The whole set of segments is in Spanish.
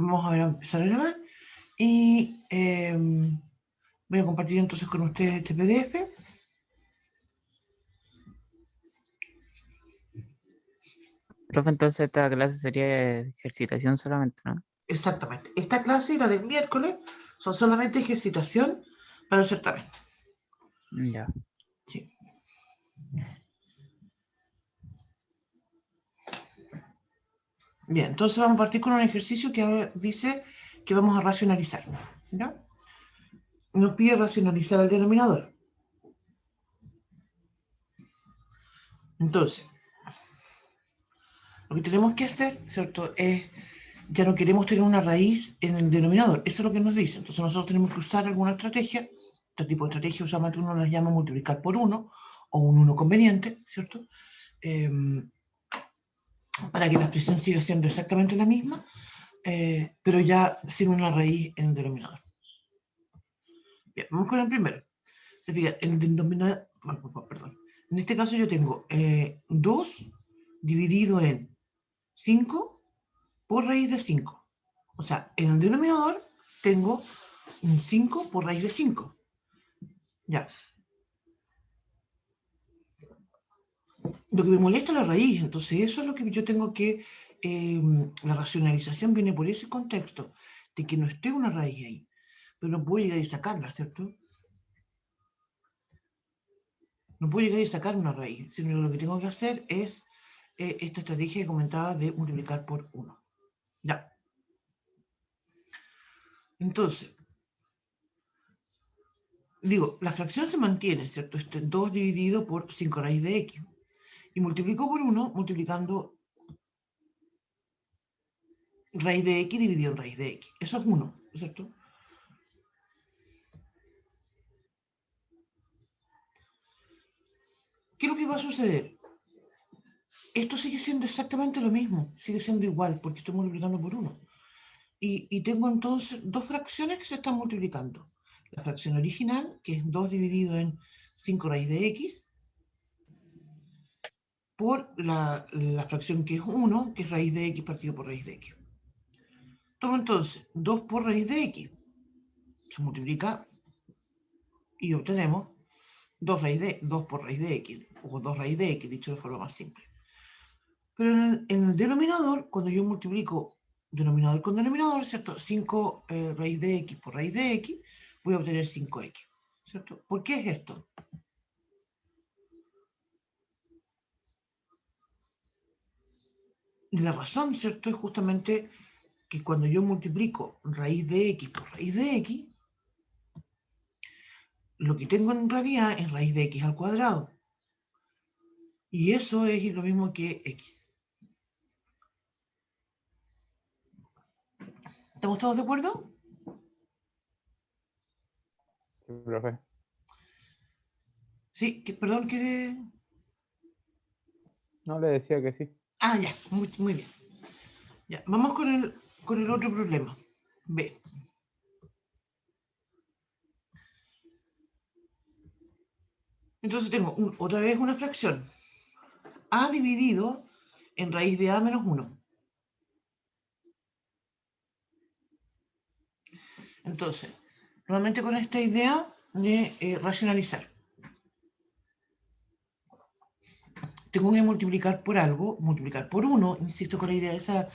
Vamos a empezar a grabar y voy a compartir entonces con ustedes este PDF. Profe, entonces esta clase sería de ejercitación solamente, ¿no? Exactamente. Esta clase y la del miércoles son solamente ejercitación para el certamen. Ya. Sí. Bien, entonces vamos a partir con un ejercicio que ahora dice que vamos a racionalizar. ¿Ya? Nos pide racionalizar el denominador. Entonces, lo que tenemos que hacer, ¿cierto? Es, ya no queremos tener una raíz en el denominador. Eso es lo que nos dice. Entonces nosotros tenemos que usar alguna estrategia. Este tipo de estrategia usualmente uno las llama multiplicar por 1 o un 1 conveniente, ¿cierto? Eh, para que la expresión siga siendo exactamente la misma, pero ya sin una raíz en el denominador. Bien, vamos con el primero. Se fija, el denominador, perdón. En este caso yo tengo 2 dividido en 5 por raíz de 5. O sea, en el denominador tengo un 5 por raíz de 5. Ya. Lo que me molesta es la raíz, entonces eso es lo que yo tengo que... la racionalización viene por ese contexto, de que no esté una raíz ahí, pero no puedo llegar y sacarla, ¿cierto? No puedo llegar y sacar una raíz, sino que lo que tengo que hacer es esta estrategia que comentaba de multiplicar por 1. Ya. Entonces, digo, la fracción se mantiene, ¿cierto? Este 2 dividido por 5 raíz de x. Y multiplico por 1 multiplicando raíz de x dividido en raíz de x. Eso es 1, ¿cierto? ¿Qué es lo que va a suceder? Esto sigue siendo exactamente lo mismo, sigue siendo igual, porque estoy multiplicando por 1. Y tengo entonces dos fracciones que se están multiplicando. La fracción original, que es 2 dividido en 5 raíz de x, por la fracción que es 1, que es raíz de x partido por raíz de x. Tomo entonces 2 por raíz de x, se multiplica y obtenemos 2 por raíz de x, o 2 raíz de x, dicho de forma más simple. Pero en el denominador, cuando yo multiplico denominador con denominador, ¿cierto? 5 raíz de x por raíz de x, voy a obtener 5x, ¿cierto? ¿Por qué es esto? Y la razón, ¿cierto? Es justamente que cuando yo multiplico raíz de x por raíz de x, lo que tengo en realidad es raíz de x al cuadrado. Y eso es lo mismo que x. ¿Estamos todos de acuerdo? Sí, profe. Sí, perdón, que... No, le decía que sí. Ah, ya, muy bien. Ya, vamos con el otro problema. B. Entonces tengo otra vez una fracción. A dividido en raíz de A menos 1. Entonces, nuevamente con esta idea de racionalizar. Tengo que multiplicar por algo, multiplicar por 1, insisto con la idea esa.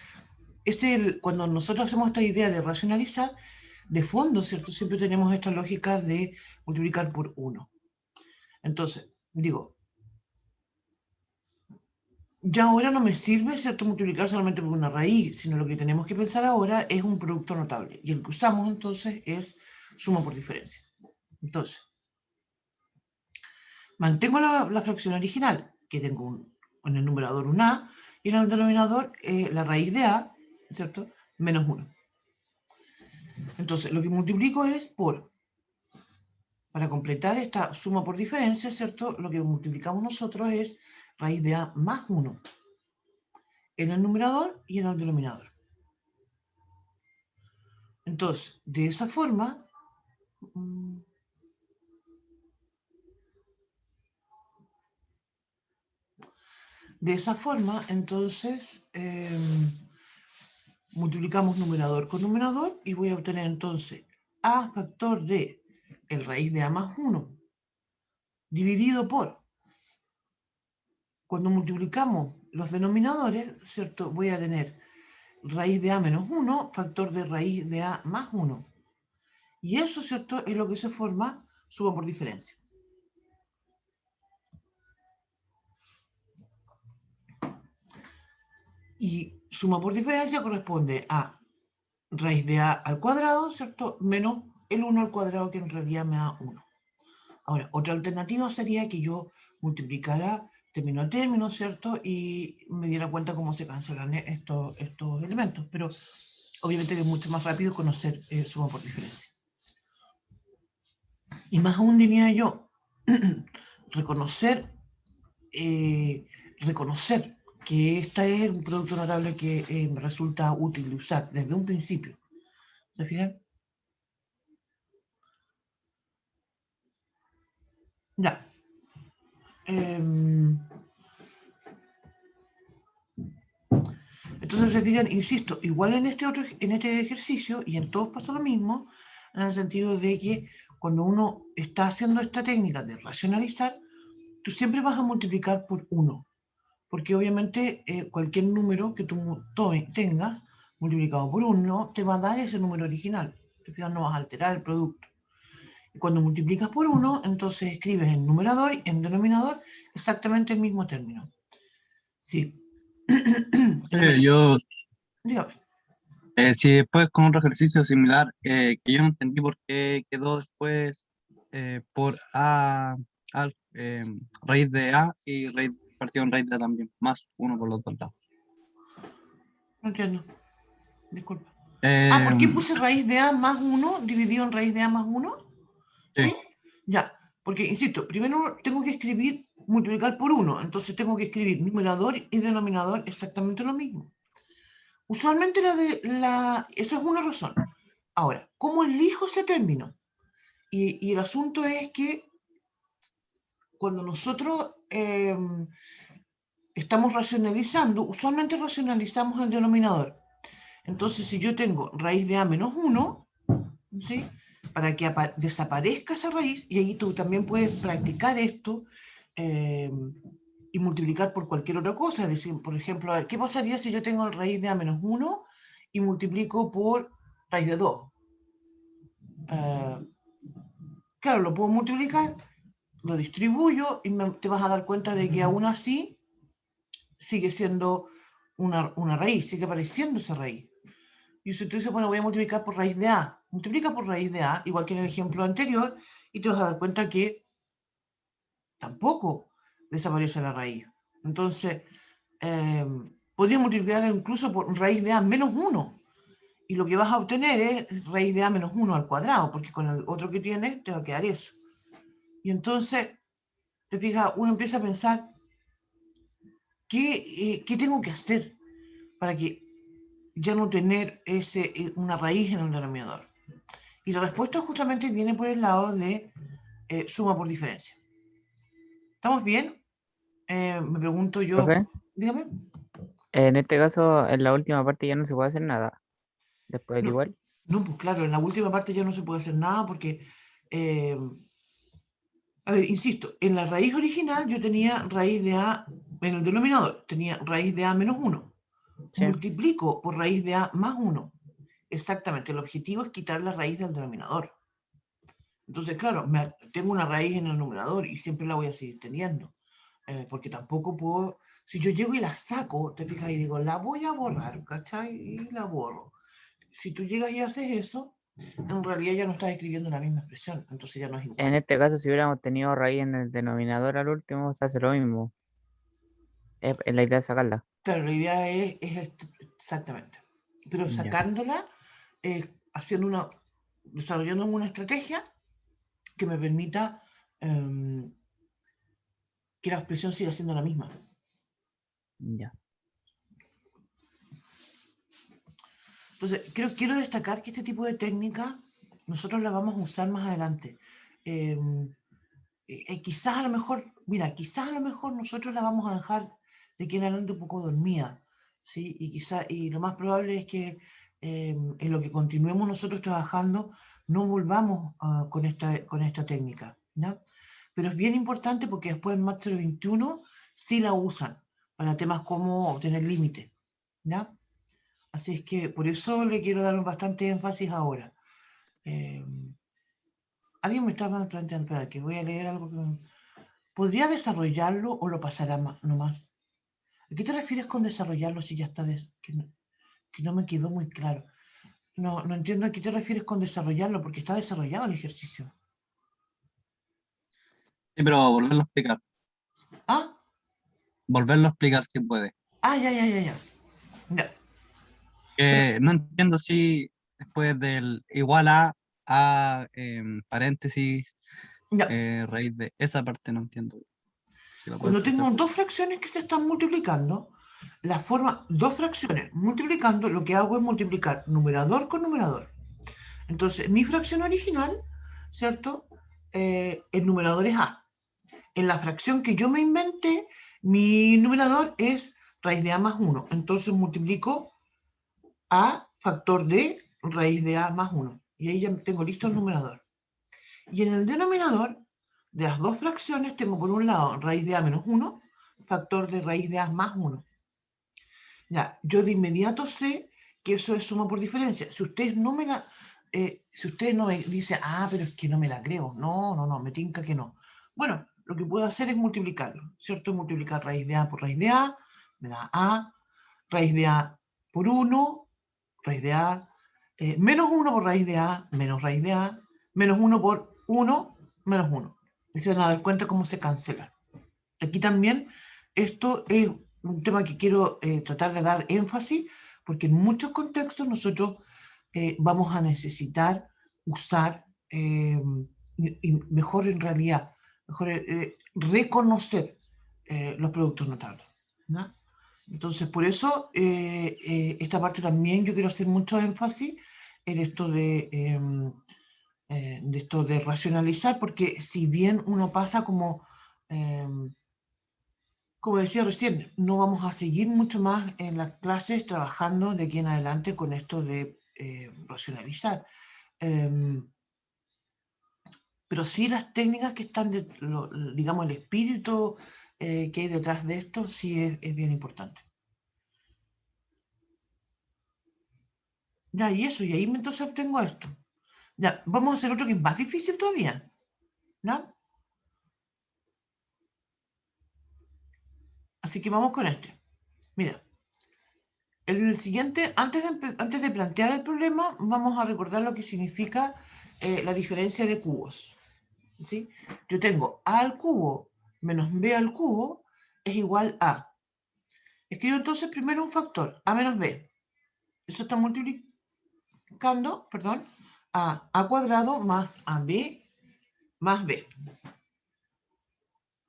Cuando nosotros hacemos esta idea de racionalizar, de fondo, ¿cierto? Siempre tenemos esta lógica de multiplicar por 1. Entonces, digo, ya ahora no me sirve, ¿cierto? Multiplicar solamente por una raíz, sino lo que tenemos que pensar ahora es un producto notable. Y el que usamos entonces es suma por diferencia. Entonces, mantengo la fracción original, que tengo en el numerador un A, y en el denominador la raíz de A, ¿cierto? Menos 1. Entonces, lo que multiplico es por, para completar esta suma por diferencia, ¿cierto? Lo que multiplicamos nosotros es raíz de A más 1 en el numerador y en el denominador. Entonces, de esa forma, entonces, multiplicamos numerador con numerador y voy a obtener entonces a factor de el raíz de a más 1 dividido por, cuando multiplicamos los denominadores, ¿cierto? Voy a tener raíz de a menos 1 factor de raíz de a más 1. Y eso, ¿cierto? Es lo que se forma suma por diferencia. Y suma por diferencia corresponde a raíz de a al cuadrado, ¿cierto? Menos el 1 al cuadrado, que en realidad me da 1. Ahora, otra alternativa sería que yo multiplicara término a término, ¿cierto? Y me diera cuenta cómo se cancelan estos elementos. Pero obviamente que es mucho más rápido conocer suma por diferencia. Y más aún diría yo, reconocer que este es un producto notable que me resulta útil de usar desde un principio. ¿Se fijan? Ya. Entonces, se fijan, insisto, igual en este ejercicio, y en todos pasa lo mismo, en el sentido de que cuando uno está haciendo esta técnica de racionalizar, tú siempre vas a multiplicar por 1, porque obviamente cualquier número que tú tengas multiplicado por 1 te va a dar ese número original. Te fijas, no vas a alterar el producto. Y cuando multiplicas por 1, entonces escribes en numerador y en denominador exactamente el mismo término. Sí. Yo, Dígame. si después con otro ejercicio similar, que yo no entendí por qué quedó después por raíz de A y raíz partido en raíz de A también, más uno por los dos lados. No entiendo. Disculpa. Eh, ¿Por qué puse raíz de A más 1 dividido en raíz de A más 1? ¿Sí? Sí. Ya. Porque, insisto, primero tengo que escribir, multiplicar por 1. Entonces tengo que escribir numerador y denominador exactamente lo mismo. Usualmente esa es una razón. Ahora, ¿cómo elijo ese término? Y el asunto es que cuando nosotros estamos racionalizando, usualmente racionalizamos el denominador. Entonces, si yo tengo raíz de a menos 1, ¿sí? Para que desaparezca esa raíz, y ahí tú también puedes practicar esto y multiplicar por cualquier otra cosa. Es decir, por ejemplo, a ver, ¿qué pasaría si yo tengo raíz de a menos 1 y multiplico por raíz de 2? Claro, lo puedo multiplicar, lo distribuyo y te vas a dar cuenta de que aún así sigue siendo una raíz, sigue apareciendo esa raíz. Y si tú dices, bueno, voy a multiplicar por raíz de A, multiplica por raíz de A, igual que en el ejemplo anterior, y te vas a dar cuenta que tampoco desaparece la raíz. Entonces, podrías multiplicar incluso por raíz de A menos 1, y lo que vas a obtener es raíz de A menos 1 al cuadrado, porque con el otro que tienes te va a quedar eso. Y entonces, te fijas, uno empieza a pensar, ¿qué tengo que hacer para que ya no tener una raíz en el denominador? Y la respuesta justamente viene por el lado de suma por diferencia. ¿Estamos bien? Me pregunto yo, Profe, dígame. en este caso, en la última parte ya no se puede hacer nada. Después del No, igual. no, pues claro, en la última parte ya no se puede hacer nada porque, a ver, insisto, en la raíz original yo tenía raíz de A, en el denominador, tenía raíz de A menos 1. Sí. Multiplico por raíz de A más 1. Exactamente, el objetivo es quitar la raíz del denominador. Entonces, claro, tengo una raíz en el numerador y siempre la voy a seguir teniendo. Porque tampoco puedo, si yo llego y la saco, te fijas y digo, la voy a borrar, ¿cachai? Y la borro. Si tú llegas y haces eso, en realidad ya no estás escribiendo la misma expresión, entonces ya no es En igual. este caso, si hubiéramos tenido raíz en el denominador al último, se hace lo mismo. Es la idea de sacarla. Claro, la idea exactamente. Pero Ya. sacándola, desarrollando una estrategia que me permita que la expresión siga siendo la misma. Ya. Entonces, quiero destacar que este tipo de técnica nosotros la vamos a usar más adelante. Quizás a lo mejor, mira, quizás a lo mejor nosotros la vamos a dejar de aquí en adelante un poco dormida. ¿sí? Y quizá, y lo más probable es que en lo que continuemos nosotros trabajando, no volvamos con esta técnica, ¿ya? Pero es bien importante porque después en Master 21 sí la usan para temas como obtener límites, ¿ya? Así es que por eso le quiero dar bastante énfasis ahora. Alguien me estaba planteando, espera, que voy a leer algo que... ¿Podría desarrollarlo o lo pasará nomás? ¿A qué te refieres con desarrollarlo si ya está... que no me quedó muy claro. No entiendo a qué te refieres con desarrollarlo, porque está desarrollado el ejercicio. Sí, pero volverlo a explicar. Ah, Volverlo a explicar si puede. ya. Ya. No entiendo si después del igual a paréntesis, Ya. raíz de esa parte no entiendo. Si la puedes Cuando tengo explicar. dos fracciones que se están multiplicando, la forma, dos fracciones multiplicando, lo que hago es multiplicar numerador con numerador. Entonces, mi fracción original, ¿cierto? El numerador es A. En la fracción que yo me inventé, mi numerador es raíz de A más 1. Entonces multiplico A factor de raíz de A más 1. Y ahí ya tengo listo el numerador. Y en el denominador de las dos fracciones tengo por un lado raíz de A menos 1, factor de raíz de A más 1. Ya, yo de inmediato sé que eso es suma por diferencia. Si ustedes no me la... si ustedes no me dicen, pero es que no me la creo. No, me tinca que no. Bueno, lo que puedo hacer es multiplicarlo, ¿cierto? Multiplicar raíz de A por raíz de A, me da A, raíz de A por 1, raíz de A, menos 1 por raíz de A, menos raíz de A, menos 1 por 1, menos 1. Y se van a dar cuenta cómo se cancela. Aquí también esto es un tema que quiero tratar de dar énfasis, porque en muchos contextos nosotros vamos a necesitar usar, y mejor en realidad, mejor reconocer los productos notables, ¿no? Entonces, por eso, esta parte también yo quiero hacer mucho énfasis en esto de esto de racionalizar, porque si bien uno pasa como decía recién, no vamos a seguir mucho más en las clases trabajando de aquí en adelante con esto de racionalizar. Pero sí las técnicas que están, digamos, el espíritu que hay detrás de esto, sí es bien importante. Ya, y eso, y ahí entonces obtengo esto. Ya, vamos a hacer otro que es más difícil todavía, ¿no? Así que vamos con este. Mira, el siguiente, antes de plantear el problema, vamos a recordar lo que significa la diferencia de cubos. ¿Sí? Yo tengo A al cubo menos B al cubo es igual a. Escribo entonces primero un factor, A menos B. Eso está multiplicando, perdón, a cuadrado más AB más B.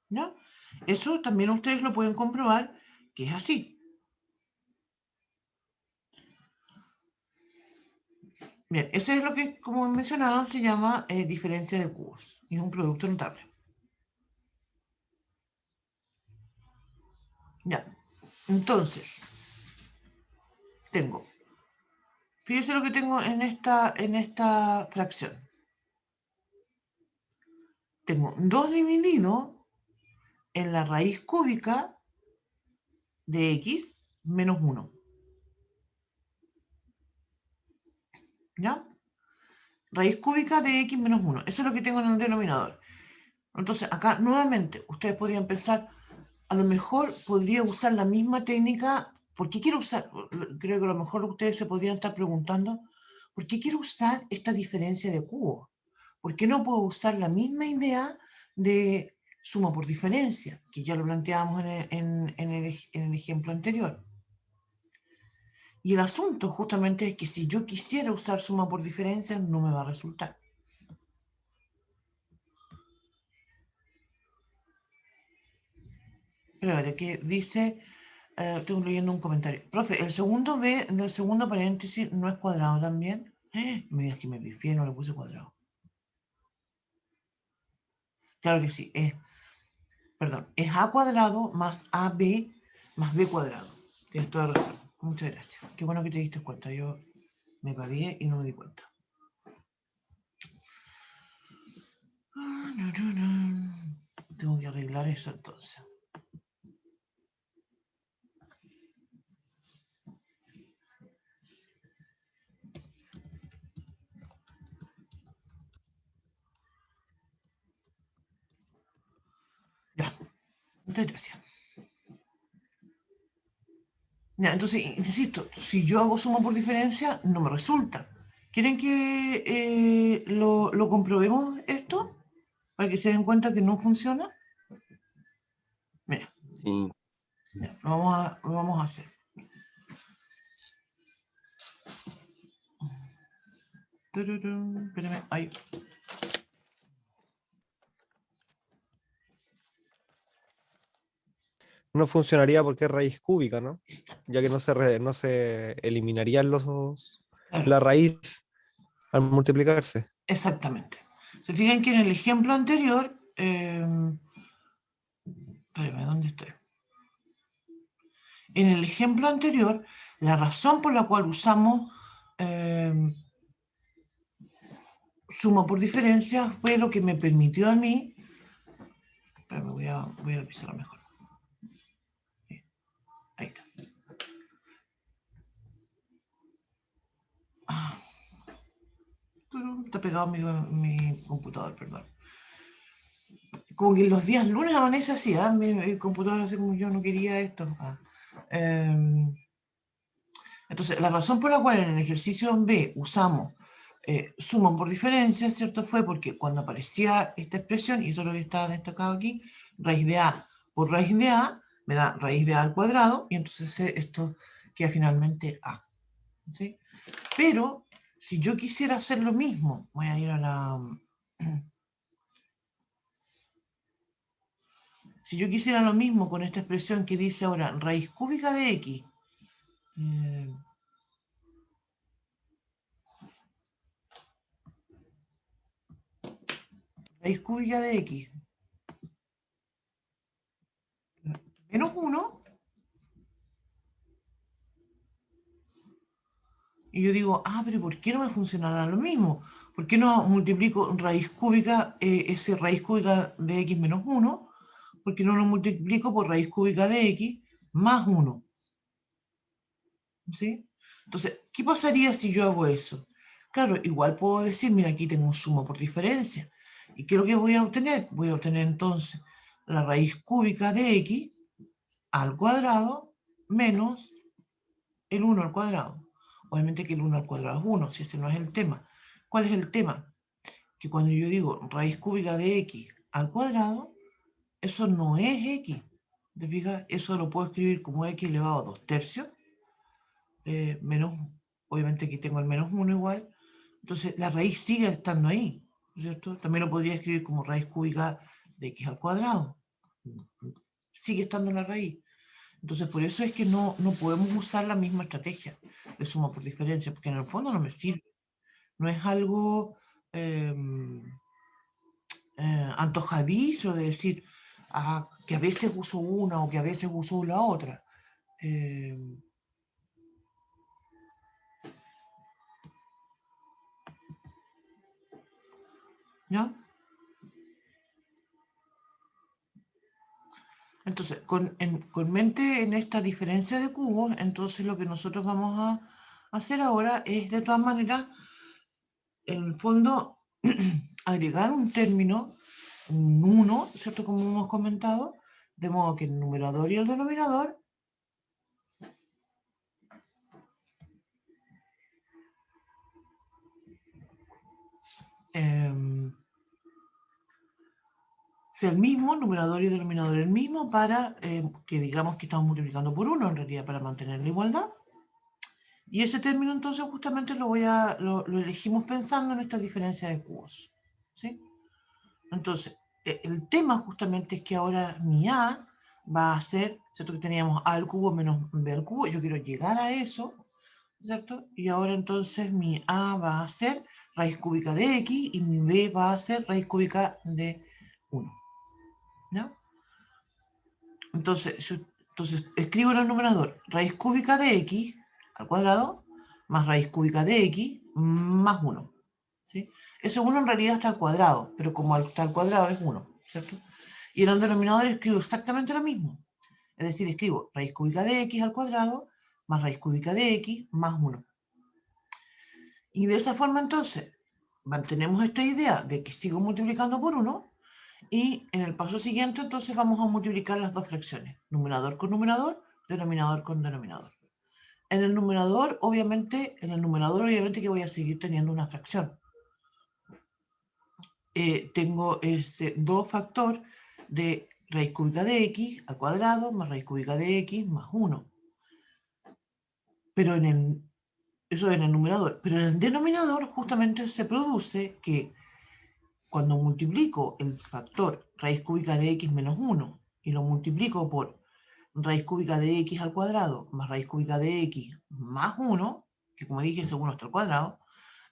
¿Ya? Eso también ustedes lo pueden comprobar que es así. Bien, ese es lo que, como mencionaba, se llama diferencia de cubos. Y es un producto notable. Ya. Entonces, tengo. Fíjense lo que tengo en esta fracción. Tengo 2 dividido en la raíz cúbica de x menos 1. ¿Ya? Raíz cúbica de x menos 1. Eso es lo que tengo en el denominador. Entonces, acá nuevamente, ustedes podrían pensar, a lo mejor podría usar la misma técnica. ¿Por qué quiero usar? Creo que a lo mejor ustedes se podrían estar preguntando, ¿por qué quiero usar esta diferencia de cubo? ¿Por qué no puedo usar la misma idea de suma por diferencia, que ya lo planteábamos en el ejemplo anterior? Y el asunto justamente es que si yo quisiera usar suma por diferencia, no me va a resultar. Pero que dice, estoy leyendo un comentario. Profe, el segundo B del segundo paréntesis no es cuadrado también. Me digas que me pifié, no le puse cuadrado. Claro que sí, perdón, es A cuadrado más AB más B cuadrado. Tienes toda razón. Muchas gracias. Qué bueno que te diste cuenta. Yo me paré y no me di cuenta. Tengo que arreglar eso entonces. Ya, muchas gracias. Ya, entonces, insisto, si yo hago suma por diferencia, no me resulta. ¿Quieren que lo comprobemos esto? Para que se den cuenta que no funciona. Mira, Sí. ya, lo vamos a hacer. Tururú, espérame, ahí. No funcionaría porque es raíz cúbica, ¿no? Ya que no se eliminarían Claro, la raíz al multiplicarse. exactamente. Se fijan que en el ejemplo anterior, espérame, ¿dónde estoy? En el ejemplo anterior, la razón por la cual usamos suma por diferencia fue lo que me permitió a mí. Espérame, voy a pisarlo mejor. Ahí está. Ah. Está pegado mi computador, perdón. Como que los días lunes amanece así, ¿eh? Mi computador hace como yo no quería esto. Entonces, la razón por la cual en el ejercicio B usamos suma por diferencia, ¿cierto? Fue porque cuando aparecía esta expresión, y eso es lo que está destacado aquí, raíz de A por raíz de A, me da raíz de A al cuadrado, y entonces esto queda finalmente A. ¿Sí? Pero, si yo quisiera hacer lo mismo, voy a ir a la... Si yo quisiera lo mismo con esta expresión que dice ahora raíz cúbica de X, raíz cúbica de X menos 1, y yo digo, pero ¿por qué no me funcionará lo mismo? ¿Por qué no multiplico raíz cúbica, ese raíz cúbica de X menos 1? ¿Por qué no lo multiplico por raíz cúbica de X más 1? ¿Sí? Entonces, ¿qué pasaría si yo hago eso? Claro, igual puedo decir, mira, aquí tengo un suma por diferencia. ¿Y qué es lo que voy a obtener? Voy a obtener entonces la raíz cúbica de X al cuadrado menos el 1 al cuadrado. Obviamente que el 1 al cuadrado es 1, si ese no es el tema. ¿Cuál es el tema? Que cuando yo digo raíz cúbica de X al cuadrado, eso no es X. ¿Te fijas? Eso lo puedo escribir como X elevado a 2 tercios. Menos, obviamente aquí tengo el menos 1 igual, entonces la raíz sigue estando ahí, ¿cierto? También lo podría escribir como raíz cúbica de X al cuadrado, sigue estando en la raíz. Entonces por eso es que no podemos usar la misma estrategia de suma por diferencia, porque en el fondo no me sirve, no es algo antojadizo de decir que a veces uso una o que a veces uso la otra. ¿Ya? Entonces, con mente en esta diferencia de cubos, entonces lo que nosotros vamos a hacer ahora es, de todas maneras, en el fondo, agregar un término, un 1, ¿cierto? Como hemos comentado, de modo que el numerador y el denominador sea el mismo, numerador y denominador el mismo, para que digamos que estamos multiplicando por 1, en realidad para mantener la igualdad. Y ese término entonces justamente lo elegimos pensando en esta diferencia de cubos, ¿sí? Entonces, el tema justamente es que ahora mi A va a ser, ¿cierto? Que teníamos A al cubo menos B al cubo, yo quiero llegar a eso, ¿cierto? Y ahora entonces mi A va a ser raíz cúbica de X y mi B va a ser raíz cúbica de 1, ¿no? Entonces, Entonces, escribo en el numerador raíz cúbica de x al cuadrado más raíz cúbica de x más 1. ¿Sí? Ese 1 en realidad está al cuadrado, pero como está al cuadrado es 1, ¿cierto? Y en el denominador escribo exactamente lo mismo. Es decir, escribo raíz cúbica de x al cuadrado más raíz cúbica de x más 1. Y de esa forma entonces mantenemos esta idea de que sigo multiplicando por 1 y en el paso siguiente entonces vamos a multiplicar las dos fracciones, numerador con numerador, denominador con denominador. En el numerador obviamente que voy a seguir teniendo una fracción. Tengo ese 2 factor de raíz cúbica de x al cuadrado más raíz cúbica de x más 1. Pero eso en el numerador. Pero en el denominador justamente se produce que cuando multiplico el factor raíz cúbica de x menos 1 y lo multiplico por raíz cúbica de x al cuadrado más raíz cúbica de x más 1, que como dije, ese 1 está al cuadrado,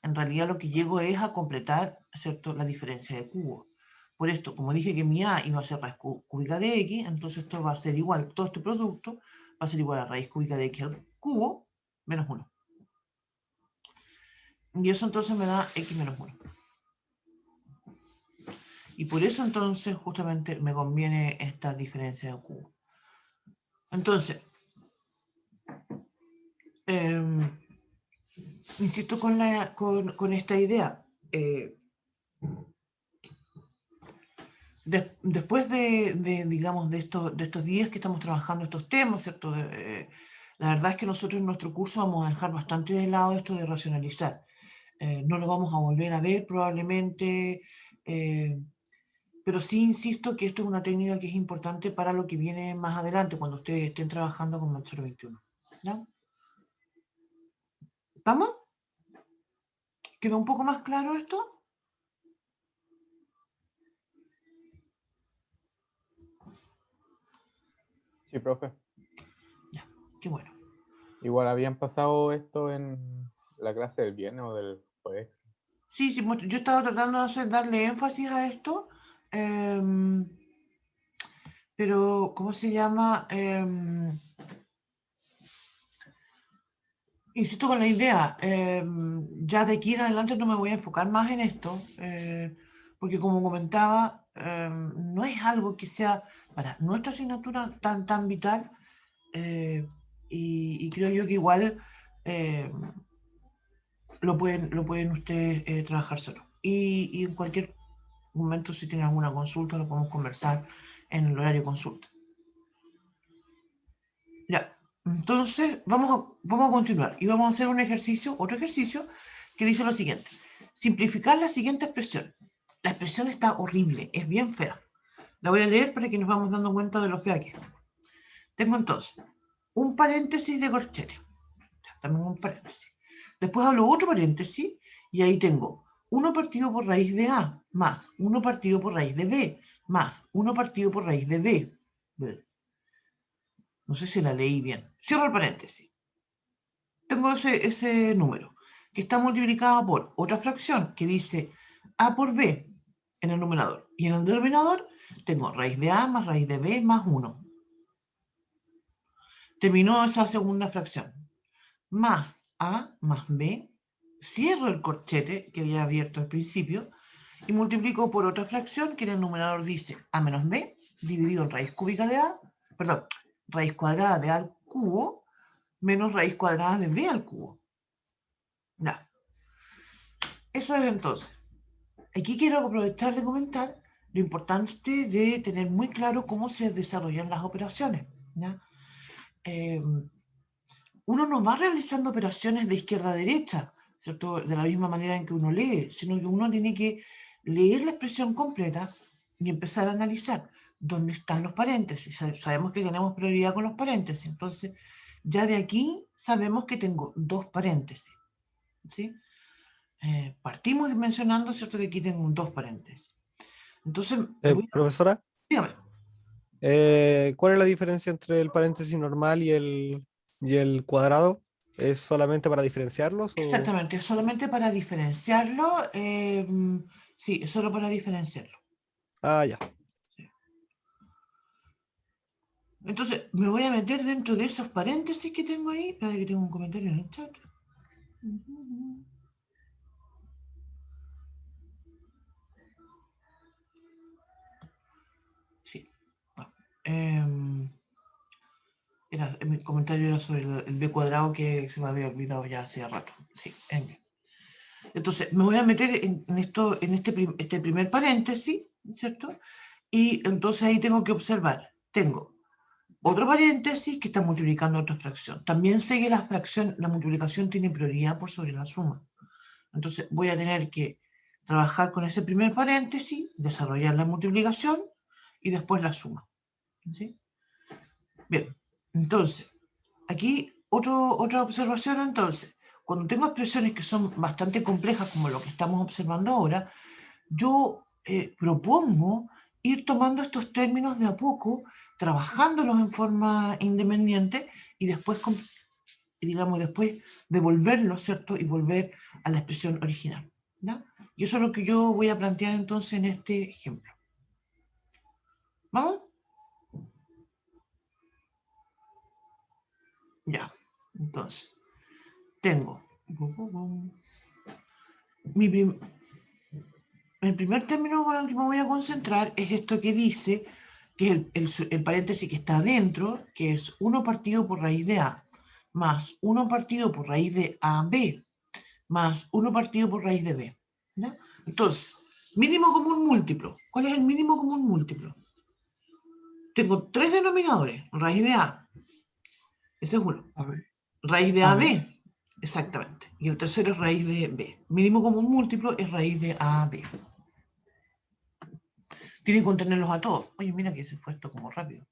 en realidad lo que llego es a completar, ¿cierto?, la diferencia de cubo. Por esto, como dije que mi a iba a ser raíz cúbica de x, entonces esto va a ser igual, todo este producto va a ser igual a raíz cúbica de x al cubo menos 1. Y eso entonces me da x menos 1. Y por eso entonces justamente me conviene esta diferencia de cubo. Entonces, insisto con esta idea. Después digamos, de estos días que estamos trabajando estos temas, ¿cierto? La verdad es que nosotros en nuestro curso vamos a dejar bastante de lado esto de racionalizar. No lo vamos a volver a ver probablemente, pero sí insisto que esto es una técnica que es importante para lo que viene más adelante, cuando ustedes estén trabajando con Manzano 21. ¿Ya? ¿Vamos? ¿Quedó un poco más claro esto? Sí, profe. Ya, qué bueno. Igual habían pasado esto en la clase del viernes o del jueves. Sí, sí, yo estaba tratando de darle énfasis a esto, pero, ¿cómo se llama? Insisto con la idea, ya de aquí en adelante no me voy a enfocar más en esto, porque como comentaba, no es algo que sea para nuestra asignatura tan vital, y creo yo que igual lo pueden ustedes trabajar solo. Y en cualquier momento, si tienen alguna consulta, lo podemos conversar en el horario de consulta. Ya, entonces vamos a continuar y vamos a hacer otro ejercicio que dice lo siguiente. Simplificar la siguiente expresión. La expresión está horrible, es bien fea. La voy a leer para que nos vamos dando cuenta de lo fea que es. Tengo entonces un paréntesis de corchete. También un paréntesis. Después hablo otro paréntesis y ahí tengo 1 partido por raíz de A más 1 partido por raíz de B más 1 partido por raíz de B. No sé si la leí bien. Cierro el paréntesis. Tengo ese número que está multiplicado por otra fracción que dice A por B en el numerador. Y en el denominador tengo raíz de A más raíz de B más 1. Terminó esa segunda fracción. Más A más B. Cierro el corchete que había abierto al principio y multiplico por otra fracción que en el numerador dice A menos B dividido en raíz cúbica de A, perdón, raíz cuadrada de A al cubo menos raíz cuadrada de B al cubo. Ya. Eso es entonces. Aquí quiero aprovechar de comentar lo importante de tener muy claro cómo se desarrollan las operaciones. ¿Ya? Uno no va realizando operaciones de izquierda a derecha, ¿cierto? De la misma manera en que uno lee, sino que uno tiene que leer la expresión completa y empezar a analizar dónde están los paréntesis. Sabemos que tenemos prioridad con los paréntesis, entonces ya de aquí sabemos que tengo 2 paréntesis. ¿Sí? Partimos mencionando, ¿cierto?, que aquí tengo 2 paréntesis. Entonces, Profesora, dígame. ¿cuál es la diferencia entre el paréntesis normal y el cuadrado? ¿Es solamente para diferenciarlos? Exactamente, es solamente para diferenciarlo. Sí, es solo para diferenciarlo. Ah, ya. Entonces, me voy a meter dentro de esos paréntesis que tengo ahí. Espera que tengo un comentario en el chat. Sí. No. Mi comentario era sobre el b cuadrado que se me había olvidado ya hace rato. Sí. Entonces, me voy a meter en este primer paréntesis, ¿cierto? Y entonces ahí tengo que observar. Tengo otro paréntesis que está multiplicando otra fracción. También sé que la multiplicación tiene prioridad por sobre la suma. Entonces voy a tener que trabajar con ese primer paréntesis, desarrollar la multiplicación y después la suma. ¿Sí? Bien, entonces, aquí otra observación entonces. Cuando tengo expresiones que son bastante complejas como lo que estamos observando ahora, yo propongo ir tomando estos términos de a poco, trabajándolos en forma independiente y después, digamos, después devolverlos, ¿cierto? Y volver a la expresión original. ¿Ya? Y eso es lo que yo voy a plantear entonces en este ejemplo. ¿Vamos? Ya. Entonces, tengo el primer término con el que me voy a concentrar es esto que dice, que es el paréntesis que está adentro, que es 1 partido por raíz de A, más 1 partido por raíz de AB, más 1 partido por raíz de B. ¿Ya? Entonces, mínimo común múltiplo. ¿Cuál es el mínimo común múltiplo? Tengo 3 denominadores. Raíz de A. Ese es uno. A ver. Raíz de A, AB. B. Exactamente. Y el tercero es raíz de B. Mínimo común múltiplo es raíz de AB. Tienen que contenerlos a todos. Oye, mira que se fue esto como rápido.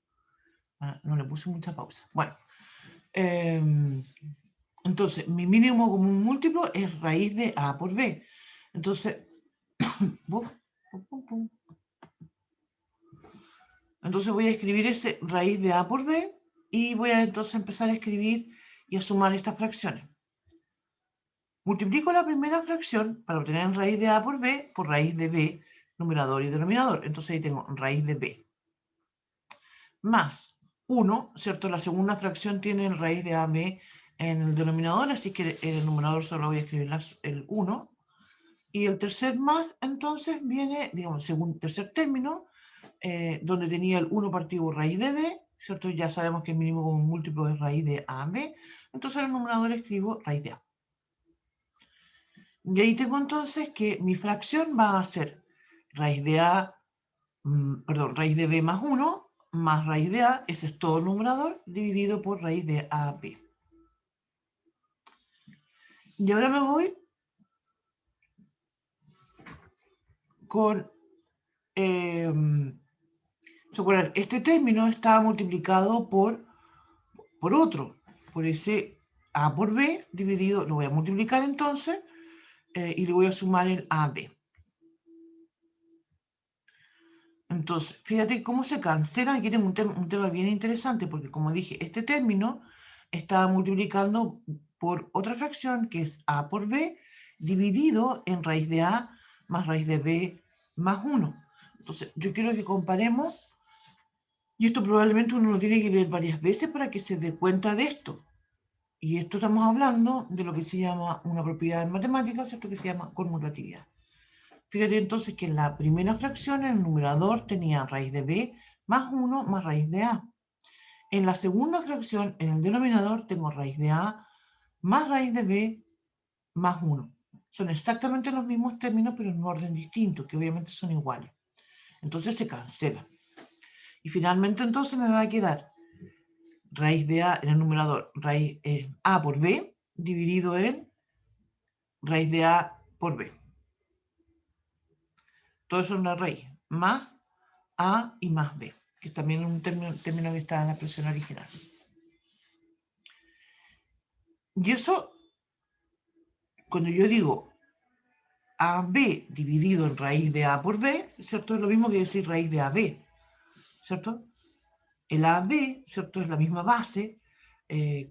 No le puse mucha pausa. Bueno. Entonces, mi mínimo común múltiplo es raíz de A por B. Entonces, entonces voy a escribir ese raíz de A por B y voy a entonces empezar a escribir y a sumar estas fracciones. Multiplico la primera fracción para obtener raíz de A por raíz de B, numerador y denominador. Entonces ahí tengo raíz de B. Más 1, ¿cierto? La segunda fracción tiene raíz de AB en el denominador, así que en el numerador solo voy a escribir el 1. Y el tercer más, entonces, viene, digamos, según tercer término, donde tenía el 1 partido por raíz de B, ¿cierto? Ya sabemos que el mínimo común múltiplo es raíz de AB. Entonces en el numerador escribo raíz de A. Y ahí tengo entonces que mi fracción va a ser raíz de A, raíz de B más 1, más raíz de A, ese es todo el numerador, dividido por raíz de AB. Y ahora me voy con... ¿se acuerdan? Este término está multiplicado por otro, por ese A por B dividido, lo voy a multiplicar entonces, y le voy a sumar el AB. Entonces, fíjate cómo se cancela. Aquí tengo un tema bien interesante, porque como dije, este término está multiplicando por otra fracción, que es A por B, dividido en raíz de A más raíz de B más 1. Entonces, yo quiero que comparemos, y esto probablemente uno lo tiene que leer varias veces para que se dé cuenta de esto. Y esto estamos hablando de lo que se llama una propiedad en matemáticas, ¿cierto? Que se llama conmutatividad. Fíjate entonces que en la primera fracción, en el numerador, tenía raíz de B más 1 más raíz de A. En la segunda fracción, en el denominador, tengo raíz de A más raíz de B más 1. Son exactamente los mismos términos, pero en un orden distinto, que obviamente son iguales. Entonces se cancelan. Y finalmente entonces me va a quedar raíz de A en el numerador, raíz A por B, dividido en raíz de A por B. Todo eso es una raíz, más A y más B, que también es un término que está en la expresión original. Y eso, cuando yo digo AB dividido en raíz de A por B, ¿cierto? Es lo mismo que decir raíz de AB, ¿cierto? El AB, ¿cierto? Es la misma base,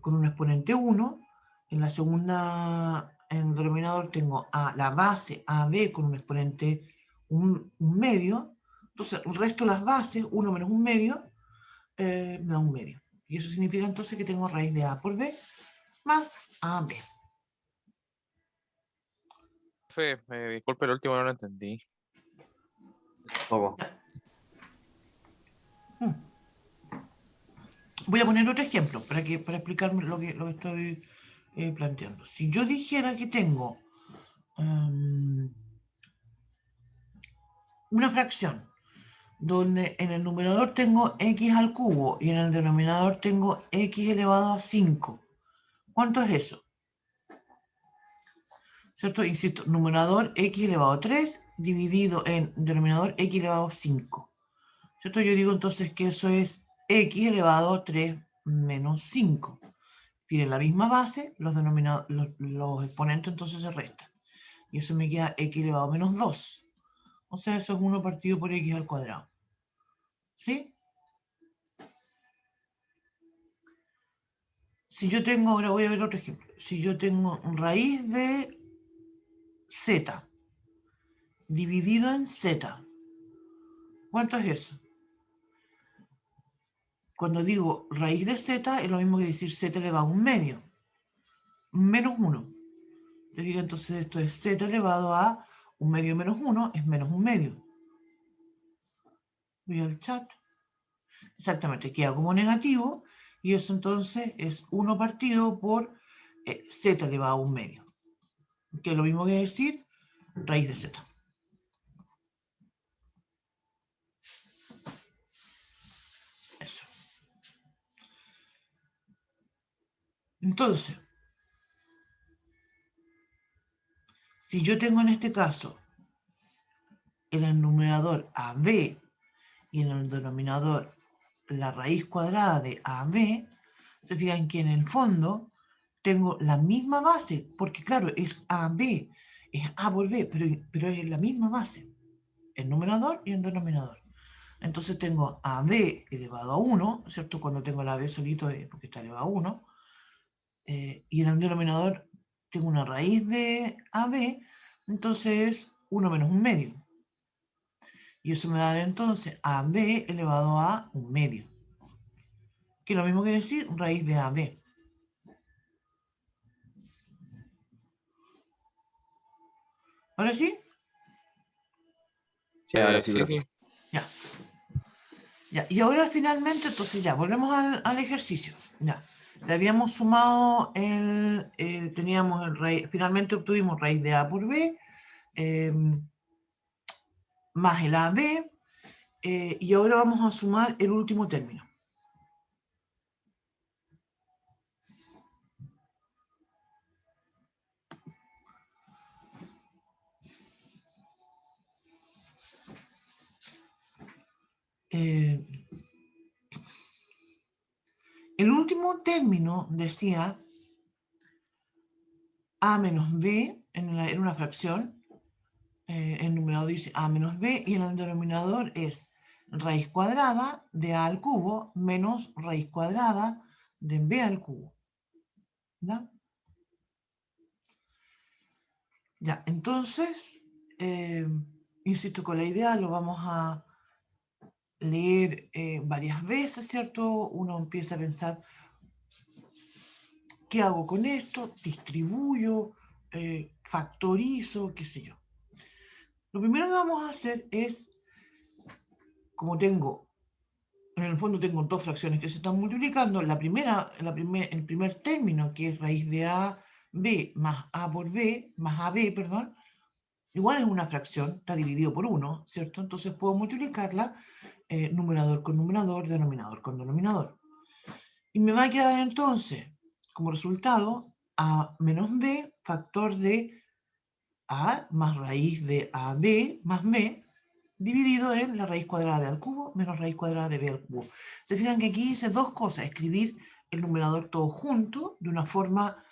con un exponente 1. En la segunda, en el denominador tengo la base AB con un exponente un medio. Entonces, el resto de las bases, 1 menos 1 medio, me da un medio. Y eso significa entonces que tengo raíz de A por B más AB. Profe, disculpe, el último no lo entendí. Poco. Voy a poner otro ejemplo para explicarme lo que estoy planteando. Si yo dijera que tengo una fracción donde en el numerador tengo x al cubo y en el denominador tengo x elevado a 5, ¿cuánto es eso? ¿Cierto? Insisto, numerador x elevado a 3 dividido en denominador x elevado a 5. ¿Cierto? Yo digo entonces que eso es x elevado a 3 menos 5. Tienen la misma base, los exponentes entonces se restan. Y eso me queda x elevado a menos 2. O sea, eso es 1 partido por x al cuadrado. ¿Sí? Si yo tengo, ahora voy a ver otro ejemplo. Si yo tengo raíz de z dividido en z, ¿cuánto es eso? Cuando digo raíz de z, es lo mismo que decir z elevado a un medio. Menos 1. Entonces esto es z elevado a un medio menos 1, es menos un medio. Voy al chat. Exactamente, queda como negativo, y eso entonces es 1 partido por z elevado a un medio. Que es lo mismo que decir raíz de z. Eso. Entonces, si yo tengo en este caso en el numerador AB y en el denominador la raíz cuadrada de AB, se fijan que en el fondo tengo la misma base, porque claro, es AB, es A por B, pero es la misma base, el numerador y el denominador. Entonces tengo AB elevado a 1, ¿cierto? Cuando tengo la AB solito es porque está elevado a 1, y en el denominador tengo una raíz de AB, entonces es 1 menos un medio. Y eso me da entonces AB elevado a un medio. Que es lo mismo que decir raíz de AB. ¿Ahora sí? Sí, ahora sí, Sí, profe. sí. Ya. Ya. Y ahora finalmente, entonces ya, volvemos al ejercicio. Ya. Le habíamos sumado teníamos el raíz, finalmente obtuvimos raíz de A por B, más el AB, y ahora vamos a sumar el último término. El último término decía A menos B en una fracción. El numerador dice A menos B y en el denominador es raíz cuadrada de A al cubo menos raíz cuadrada de B al cubo. ¿Ya? Ya, entonces, insisto con la idea, lo vamos a leer varias veces, ¿cierto? Uno empieza a pensar, ¿qué hago con esto? Distribuyo, factorizo, qué sé yo. Lo primero que vamos a hacer es, como tengo, en el fondo tengo dos fracciones que se están multiplicando, el primer término, que es raíz de AB más A por B, más AB, perdón, igual es una fracción, está dividido por 1, ¿cierto? Entonces puedo multiplicarla numerador con numerador, denominador con denominador. Y me va a quedar entonces, como resultado, A menos B, factor de A más raíz de AB más B, dividido en la raíz cuadrada de A al cubo menos raíz cuadrada de B al cubo. Se fijan que aquí hice dos cosas, escribir el numerador todo junto, de una forma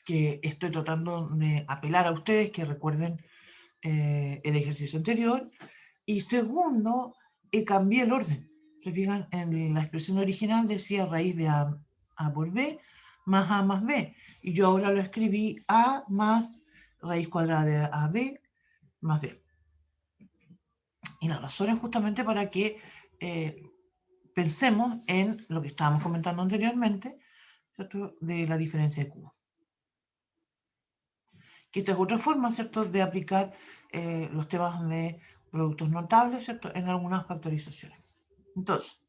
que estoy tratando de apelar a ustedes, que recuerden el ejercicio anterior. Y segundo, cambié el orden. Se fijan, en la expresión original decía raíz de A por B más A más B. Y yo ahora lo escribí A más raíz cuadrada de AB más B. Y la razón es justamente para que pensemos en lo que estábamos comentando anteriormente, ¿cierto? De la diferencia de cubos. Que esta es otra forma, ¿cierto?, de aplicar los temas de productos notables, ¿cierto?, en algunas factorizaciones. Entonces,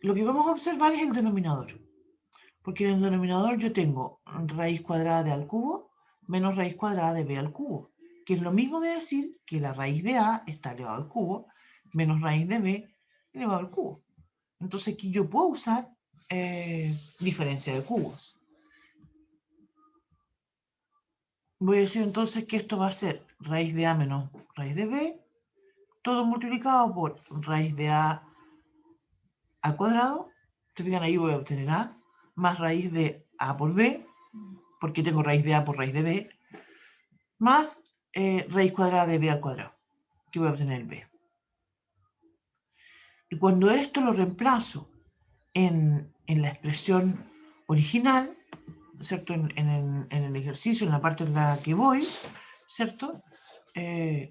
lo que vamos a observar es el denominador. Porque en el denominador yo tengo raíz cuadrada de A al cubo menos raíz cuadrada de B al cubo, que es lo mismo de decir que la raíz de A está elevado al cubo menos raíz de B elevado al cubo. Entonces aquí yo puedo usar diferencia de cubos. Voy a decir entonces que esto va a ser raíz de A menos raíz de B, todo multiplicado por raíz de A al cuadrado. Se fijan, ahí voy a obtener A, más raíz de A por B, porque tengo raíz de A por raíz de B, más raíz cuadrada de B al cuadrado, que voy a obtener B. Y cuando esto lo reemplazo en la expresión original, ¿cierto? En el ejercicio, en la parte en la que voy, ¿cierto?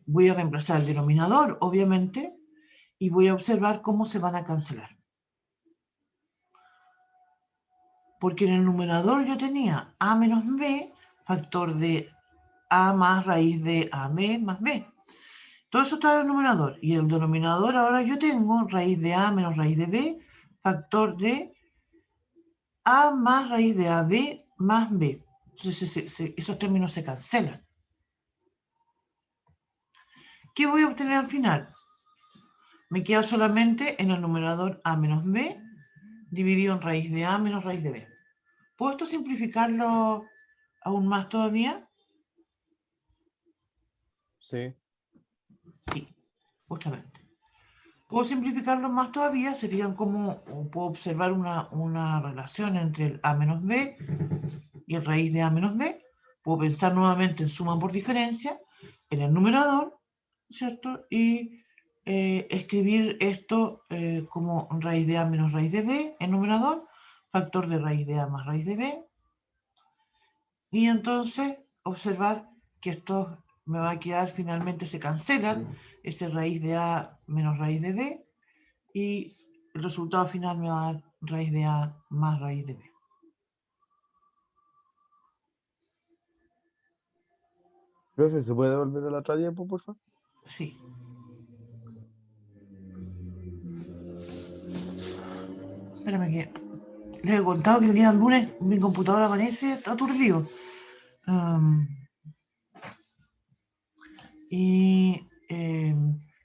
Voy a reemplazar el denominador, obviamente, y voy a observar cómo se van a cancelar. Porque en el numerador yo tenía A menos B, factor de A más raíz de AB más B. Todo eso está en el numerador. Y en el denominador ahora yo tengo raíz de A menos raíz de B, factor de A más raíz de AB más B. Entonces esos términos se cancelan. ¿Qué voy a obtener al final? Me queda solamente en el numerador A menos B dividido en raíz de A menos raíz de B. ¿Puedo esto simplificarlo aún más todavía? Sí. Sí, justamente. ¿Puedo simplificarlo más todavía? Serían como, puedo observar una relación entre el A menos B y el raíz de A menos B. Puedo pensar nuevamente en suma por diferencia en el numerador, ¿cierto? Y escribir esto como raíz de A menos raíz de B en numerador, factor de raíz de A más raíz de B. Y entonces observar que esto me va a quedar, finalmente se cancelan, ese raíz de A menos raíz de B, y el resultado final me va a dar raíz de A más raíz de B. Profe, ¿se puede volver a la otra diapo, por favor? Sí. Espérame que les he contado que el día lunes mi computadora aparece aturdido. Y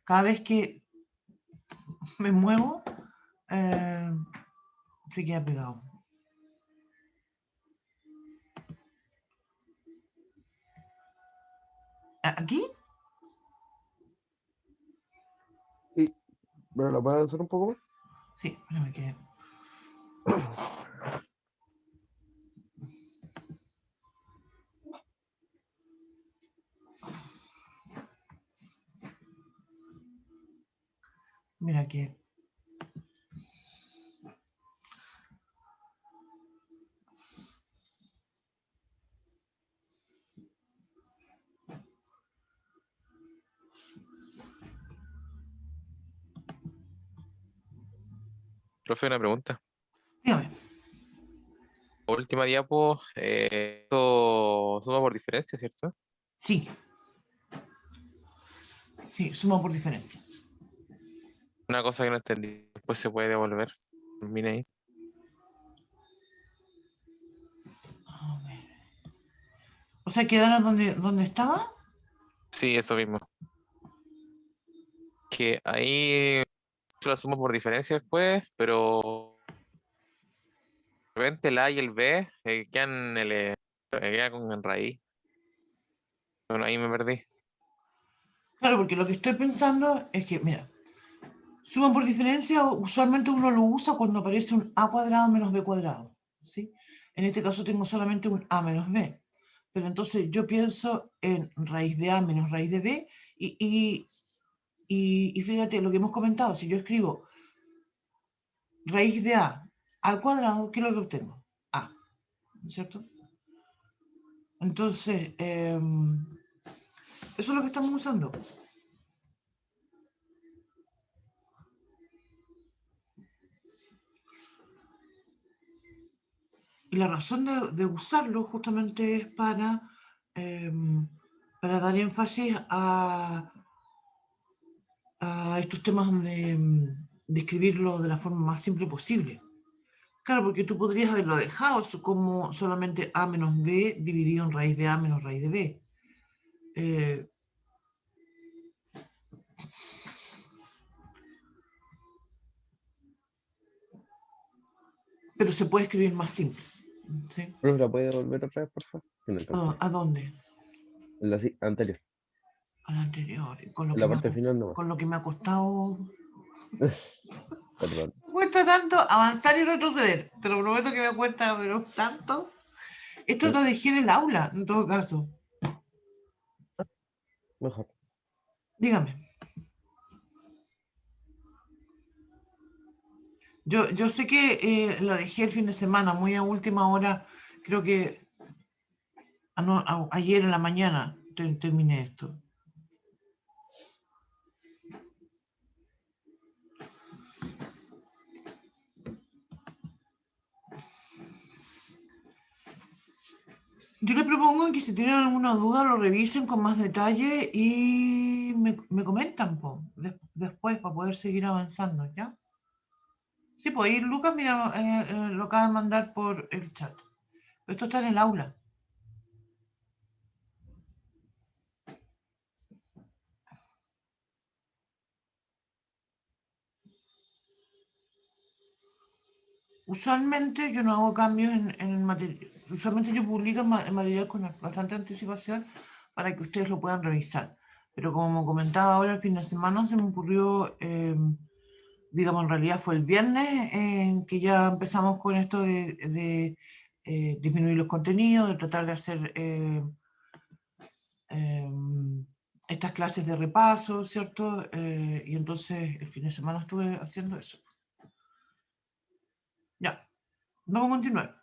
cada vez que me muevo, se queda pegado. ¿Aquí? Sí. ¿Pero lo puedes avanzar un poco más? Sí, espérame que... Mira que... Profe, una pregunta. Dígame. Última diapo, esto suma por diferencia, ¿cierto? Sí. Sí, suma por diferencia. Una cosa que no entendí, después se puede devolver. Termine ahí. A ver. O sea, quedaron donde estaba. Sí, eso mismo. Que ahí yo la sumo por diferencia después, pero de repente el A y el B quedan, quedan en raíz. Bueno, ahí me perdí. Claro, porque lo que estoy pensando es que, mira, suma por diferencia usualmente uno lo usa cuando aparece un A cuadrado menos B cuadrado, ¿sí? En este caso tengo solamente un A menos B. Pero entonces yo pienso en raíz de A menos raíz de B y fíjate lo que hemos comentado, si yo escribo raíz de A al cuadrado, ¿qué es lo que obtengo? A, ¿cierto? Entonces, eso es lo que estamos usando. Y la razón de usarlo justamente es para dar énfasis a estos temas de escribirlo de la forma más simple posible. Claro, porque tú podrías haberlo dejado como solamente A menos B dividido en raíz de A menos raíz de B. Pero se puede escribir más simple. ¿Sí? ¿La puede volver otra vez, por favor? Que no alcancé. ¿A dónde? En la anterior. A la anterior. Con lo, En que la me parte ha, final no. con lo que me ha costado. Perdón. Me cuesta tanto avanzar y retroceder. Te lo prometo que me cuesta, pero tanto. Esto lo dejé en el aula, en todo caso. Mejor. Dígame. Yo sé que lo dejé el fin de semana, muy a última hora. Creo que ayer en la mañana terminé esto. Yo les propongo que si tienen alguna duda lo revisen con más detalle y me comentan después para poder seguir avanzando, ¿ya? Sí, pues ahí Lucas, mira, lo acaba de mandar por el chat. Esto está en el aula. Usualmente yo no hago cambios en el material. Usualmente yo publico el material con bastante anticipación para que ustedes lo puedan revisar. Pero como comentaba ahora, el fin de semana se me ocurrió, digamos, en realidad fue el viernes que ya empezamos con esto de disminuir los contenidos, de tratar de hacer estas clases de repaso, ¿cierto? Y entonces el fin de semana estuve haciendo eso. Ya, vamos a continuar.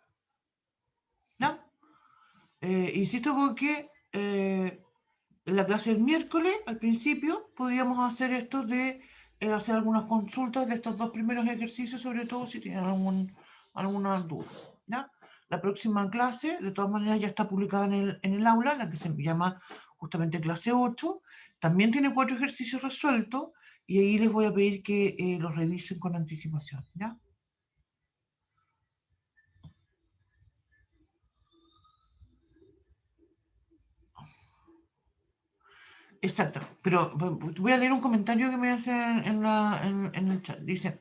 ¿Ya? Insisto porque en la clase del miércoles, al principio, podíamos hacer esto de hacer algunas consultas de estos dos primeros ejercicios, sobre todo si tienen alguna duda. ¿Ya? La próxima clase, de todas maneras, ya está publicada en el aula, la que se llama justamente clase 8. También tiene 4 ejercicios resueltos y ahí les voy a pedir que los revisen con anticipación. ¿Ya? Exacto, pero voy a leer un comentario que me hacen en el chat. Dice,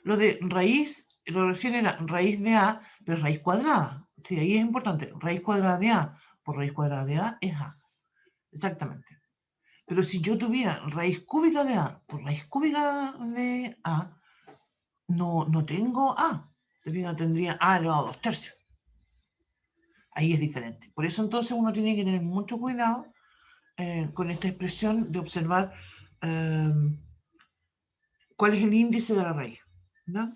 lo de raíz, lo recién era raíz de A, pero raíz cuadrada. Sí, ahí es importante. Raíz cuadrada de A por raíz cuadrada de A es A. Exactamente. Pero si yo tuviera raíz cúbica de A por raíz cúbica de A, no tengo A. Tendría A elevado a 2/3. Ahí es diferente. Por eso entonces uno tiene que tener mucho cuidado con esta expresión de observar cuál es el índice de la raíz. ¿No?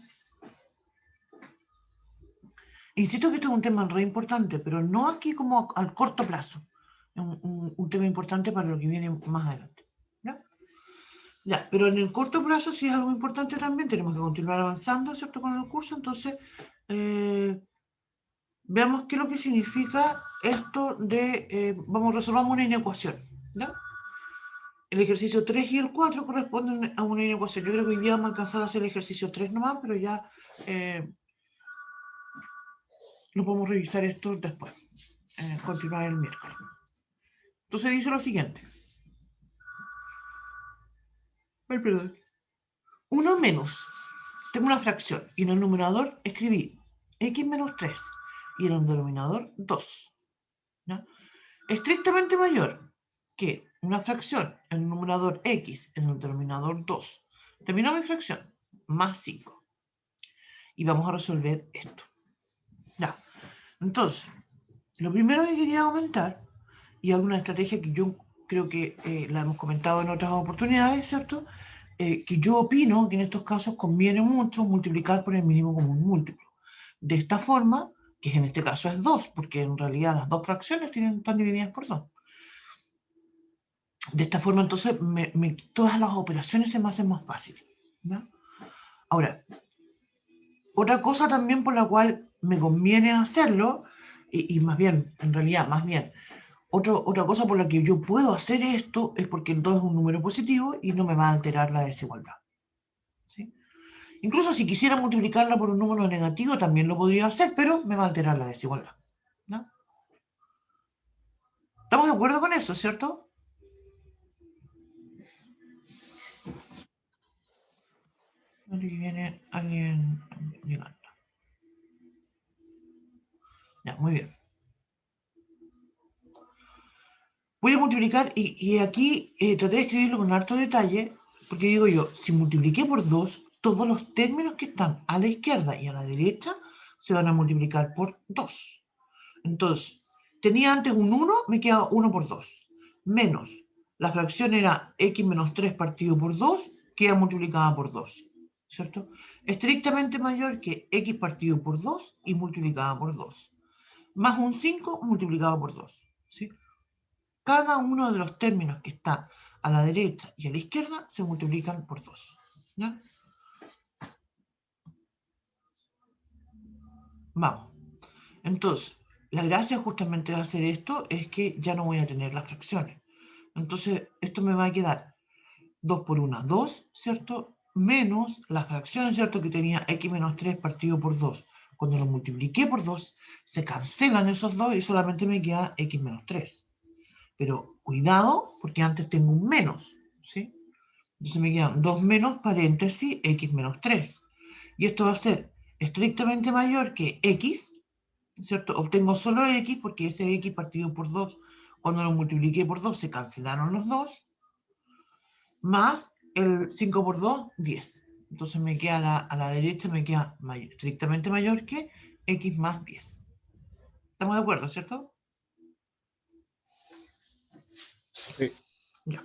Insisto que esto es un tema re importante, pero no aquí como al corto plazo. Es un tema importante para lo que viene más adelante. ¿Ya? Ya, pero en el corto plazo sí es algo importante también, tenemos que continuar avanzando, ¿cierto? Con el curso, entonces veamos qué es lo que significa esto de, resolvamos una inecuación, ¿ya? El ejercicio 3 y el 4 corresponden a una inecuación. Yo creo que hoy día vamos a alcanzar a hacer el ejercicio 3 nomás, pero ya no podemos revisar esto después. Continuar el miércoles. Entonces dice lo siguiente. Ay, perdón. 1 menos. Tengo una fracción y en el numerador escribí x menos 3 y en el denominador 2. ¿Ya? Estrictamente mayor que una fracción en el numerador x en el denominador 2. Terminó mi fracción, más 5. Y vamos a resolver esto. Ya. Entonces, lo primero que quería comentar, y alguna estrategia que yo creo que la hemos comentado en otras oportunidades, ¿cierto? Que yo opino que en estos casos conviene mucho multiplicar por el mínimo común múltiplo. De esta forma, que en este caso es 2, porque en realidad las dos fracciones están divididas por 2. De esta forma, entonces, todas las operaciones se me hacen más fáciles. ¿No? Ahora, otra cosa también por la cual me conviene hacerlo, y más bien, en realidad, más bien, otra cosa por la que yo puedo hacer esto es porque el 2 es un número positivo y no me va a alterar la desigualdad. ¿Sí? Incluso si quisiera multiplicarla por un número negativo, también lo podría hacer, pero me va a alterar la desigualdad. ¿No? ¿Estamos de acuerdo con eso, cierto? Aquí viene alguien llegando. Ya, muy bien. Voy a multiplicar, y aquí traté de escribirlo con harto detalle, porque digo yo, si multipliqué por 2, todos los términos que están a la izquierda y a la derecha se van a multiplicar por 2. Entonces, tenía antes un 1, me queda 1 por 2. Menos, la fracción era x menos 3 partido por 2, queda multiplicada por 2. ¿Cierto? Estrictamente mayor que x partido por 2 y multiplicada por 2. Más un 5 multiplicado por 2. ¿Sí? Cada uno de los términos que está a la derecha y a la izquierda se multiplican por 2. ¿Ya? Vamos. Entonces, la gracia justamente de hacer esto es que ya no voy a tener las fracciones. Entonces, esto me va a quedar 2 por 1, 2, ¿cierto? Menos la fracción, ¿cierto? Que tenía x menos 3 partido por 2. Cuando lo multipliqué por 2, se cancelan esos 2 y solamente me queda x menos 3. Pero cuidado, porque antes tengo un menos, ¿sí? Entonces me quedan 2 menos paréntesis x menos 3. Y esto va a ser estrictamente mayor que x, ¿cierto? Obtengo solo x porque ese x partido por 2, cuando lo multipliqué por 2 se cancelaron los 2, más el 5 por 2, 10. Entonces me queda a la derecha, me queda estrictamente mayor que x más 10. ¿Estamos de acuerdo, cierto? Sí. Ya.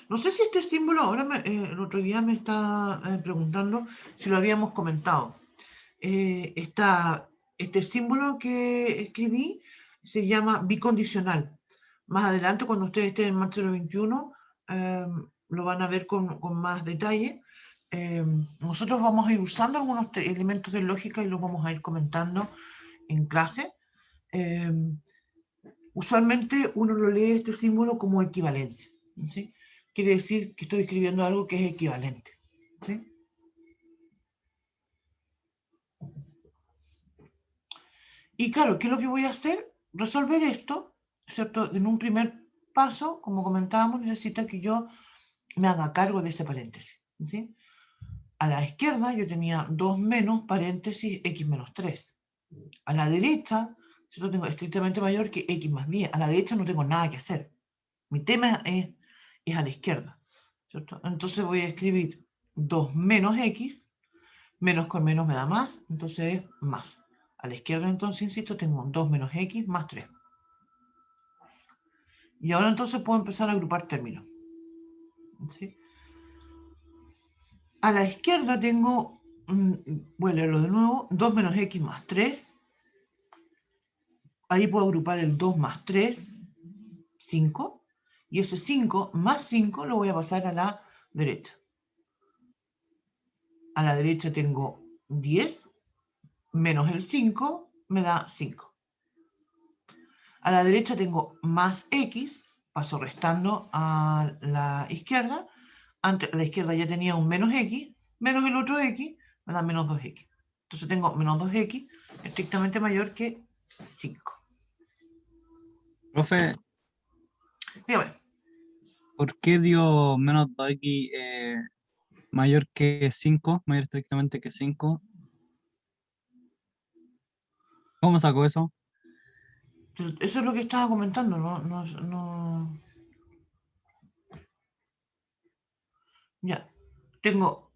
No sé si este símbolo, ahora el otro día me está preguntando si lo habíamos comentado. Este símbolo que escribí se llama bicondicional. Más adelante, cuando ustedes estén en Math 021, lo van a ver con más detalle. Nosotros vamos a ir usando algunos elementos de lógica y los vamos a ir comentando en clase. Usualmente uno lo lee este símbolo como equivalencia, ¿sí? Quiere decir que estoy escribiendo algo que es equivalente, ¿sí? Y claro, ¿qué es lo que voy a hacer? Resolver esto, ¿cierto? En un primer paso, como comentábamos, necesita que yo me haga cargo de ese paréntesis, ¿sí? A la izquierda yo tenía 2 menos paréntesis x menos 3. A la derecha, ¿cierto? Tengo estrictamente mayor que x más 10. A la derecha no tengo nada que hacer. Mi tema es a la izquierda, ¿cierto? Entonces voy a escribir 2 menos x, menos con menos me da más, entonces es más. A la izquierda, entonces, insisto, tengo 2 menos x más 3. Y ahora entonces puedo empezar a agrupar términos. ¿Sí? A la izquierda tengo, voy a leerlo de nuevo, 2 menos x más 3. Ahí puedo agrupar el 2 más 3, 5. Y ese 5 más 5 lo voy a pasar a la derecha. A la derecha tengo 10 menos el 5 me da 5. A la derecha tengo más x, paso restando a la izquierda. Antes, a la izquierda ya tenía un menos x, menos el otro x, me da menos 2x. Entonces tengo menos 2x estrictamente mayor que 5. Profe, Dígame. ¿por qué dio menos 2x mayor que 5, mayor estrictamente que 5? ¿Cómo sacó eso? Eso es lo que estaba comentando, no. Ya. Tengo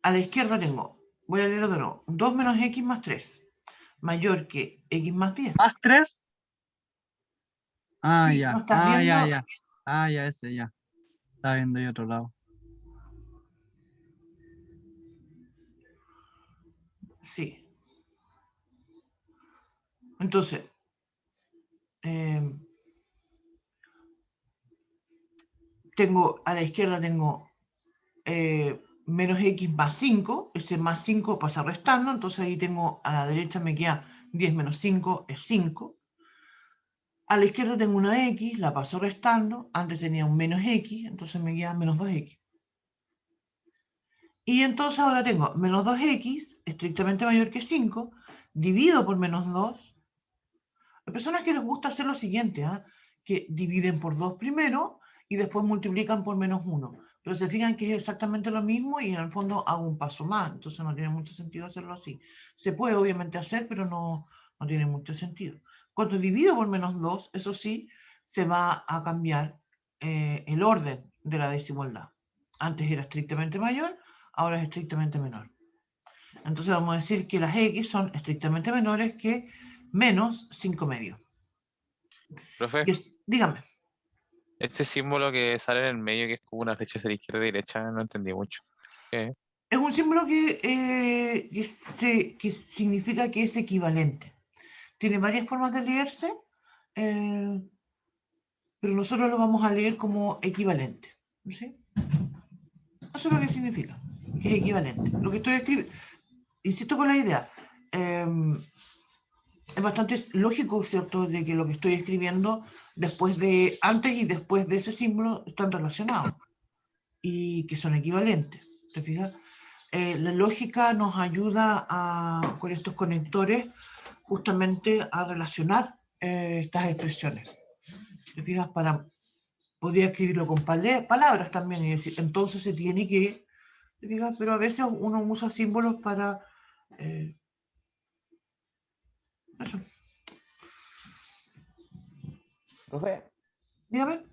a la izquierda tengo, voy a leerlo de nuevo, 2 menos x más 3, mayor que x más 10. ¿Más 3? Ah, ¿Sí? ¿No ya. estás Ah, viendo? ya, ya. Ah, ya, ese, ya. Está viendo ahí otro lado. Sí. Entonces, tengo a la izquierda tengo menos x más 5, ese más 5 pasa restando, entonces ahí tengo a la derecha me queda 10 menos 5 es 5. A la izquierda tengo una x, la paso restando, antes tenía un menos x, entonces me queda menos 2x. Y entonces ahora tengo menos 2x, estrictamente mayor que 5, dividido por menos 2. Hay personas que les gusta hacer lo siguiente, que dividen por 2 primero y después multiplican por menos 1. Pero se fijan que es exactamente lo mismo y en el fondo hago un paso más, entonces no tiene mucho sentido hacerlo así. Se puede obviamente hacer, pero no tiene mucho sentido. Cuando divido por menos 2, eso sí, se va a cambiar el orden de la desigualdad. Antes era estrictamente mayor, ahora es estrictamente menor. Entonces vamos a decir que las x son estrictamente menores que menos 5 medios. Profe, Dígame. este símbolo que sale en el medio, que es como una flecha hacia la izquierda y derecha, no entendí mucho. ¿Qué? Es un símbolo que significa que es equivalente. Tiene varias formas de leerse, pero nosotros lo vamos a leer como equivalente. ¿Sí? Eso es lo que significa, que es equivalente. Lo que estoy escribiendo, insisto con la idea, es bastante lógico, ¿cierto?, de que lo que estoy escribiendo antes y después de ese símbolo están relacionados y que son equivalentes. ¿Te fijas? La lógica nos ayuda con estos conectores justamente a relacionar estas expresiones. ¿Te fijas? Podría escribirlo con palabras también y decir, entonces se tiene que, ¿te fijas? Pero a veces uno usa símbolos para eso. Profe, Dígame.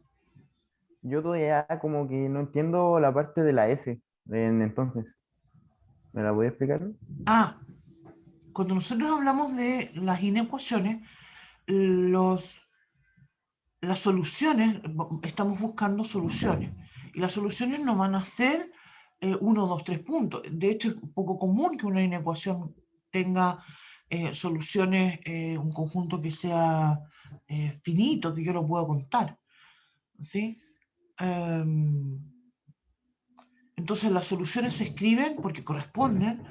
yo todavía como que no entiendo la parte de la S en entonces. ¿Me la voy a explicar? Cuando nosotros hablamos de las inecuaciones, las soluciones, estamos buscando soluciones. Y las soluciones no van a ser 1, 2, 3 puntos. De hecho, es poco común que una inecuación tenga soluciones, un conjunto que sea finito, que yo lo pueda contar. ¿Sí? Entonces, las soluciones se escriben porque corresponden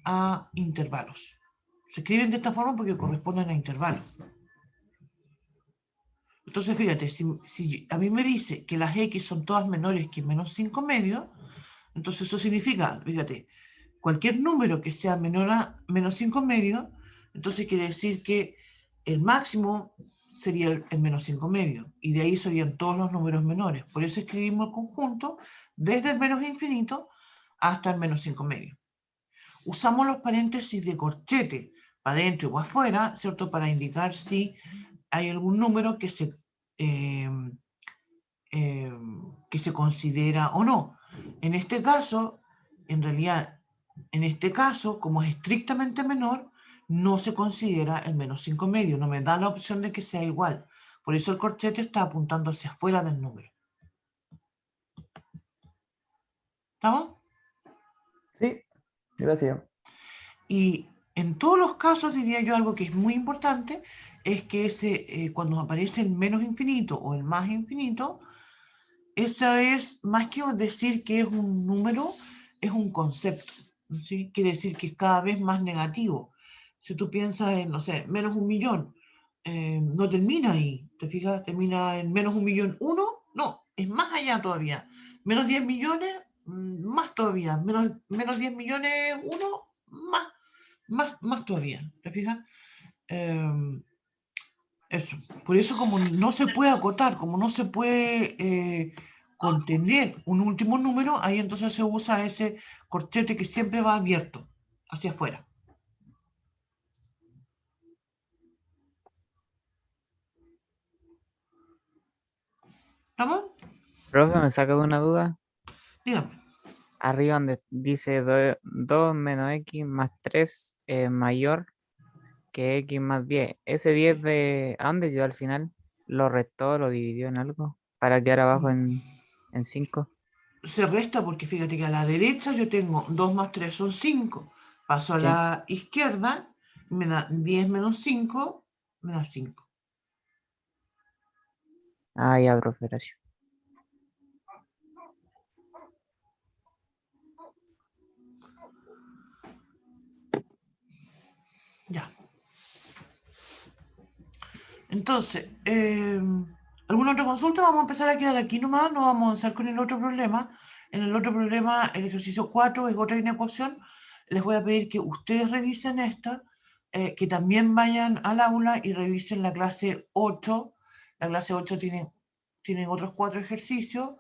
a intervalos. Se escriben de esta forma porque corresponden a intervalos. Entonces, fíjate, si a mí me dice que las x son todas menores que menos 5 medios, entonces eso significa, fíjate, cualquier número que sea menor a menos 5 medios, entonces quiere decir que el máximo sería el menos 5 medios, y de ahí serían todos los números menores. Por eso escribimos el conjunto desde el menos infinito hasta el menos 5 medios. Usamos los paréntesis de corchete, para adentro o afuera, ¿cierto?, para indicar si hay algún número que se considera o no. En este caso, en realidad, como es estrictamente menor, no se considera el menos 5 medio, no me da la opción de que sea igual. Por eso el corchete está apuntando hacia afuera del número. ¿Estamos? Sí, gracias. Y en todos los casos, diría yo, algo que es muy importante es que cuando aparece el menos infinito o el más infinito, esa es, más que decir que es un número, es un concepto, ¿sí? Quiere decir que es cada vez más negativo. Si tú piensas en, no sé, menos 1.000.000, no termina ahí, ¿te fijas? Termina en menos 1.000.001, no, es más allá todavía. Menos 10 millones, más todavía. Menos 10 millones, uno, más todavía, ¿te fijas? Eso. Por eso, como no se puede acotar, como no se puede contener un último número, ahí entonces se usa ese corchete que siempre va abierto hacia afuera. ¿Estamos? Profe, me saca de una duda. Dígame. Arriba donde dice 2 menos x más 3 es mayor que x más 10. Ese 10 ¿a dónde quedó al final? ¿Lo restó, lo dividió en algo? Para quedar abajo en 5. Se resta porque fíjate que a la derecha yo tengo 2 más 3 son 5. Paso a Sí. la izquierda, me da 10 menos 5, me da 5. Ah, ya, profe, gracias. Entonces, ¿alguna otra consulta? Vamos a empezar a quedar aquí nomás, no vamos a avanzar con el otro problema. En el otro problema, el ejercicio 4 es otra inecuación. Les voy a pedir que ustedes revisen esta, que también vayan al aula y revisen la clase 8. La clase 8 tiene otros 4 ejercicios,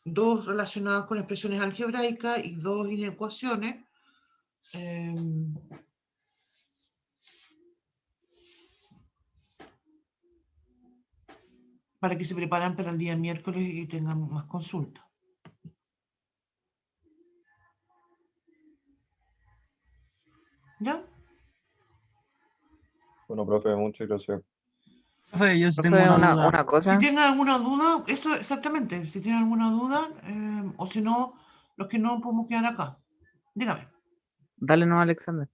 2 relacionados con expresiones algebraicas y 2 inecuaciones. Para que se preparan para el día miércoles y tengan más consultas. ¿Ya? Bueno, profe, muchas gracias. Profe, yo sí tengo Profe, una duda. una Si cosa. tienen alguna duda, eso exactamente, si tienen alguna duda, o si no, los que no podemos quedar acá. Dígame. Dale no, Alexander.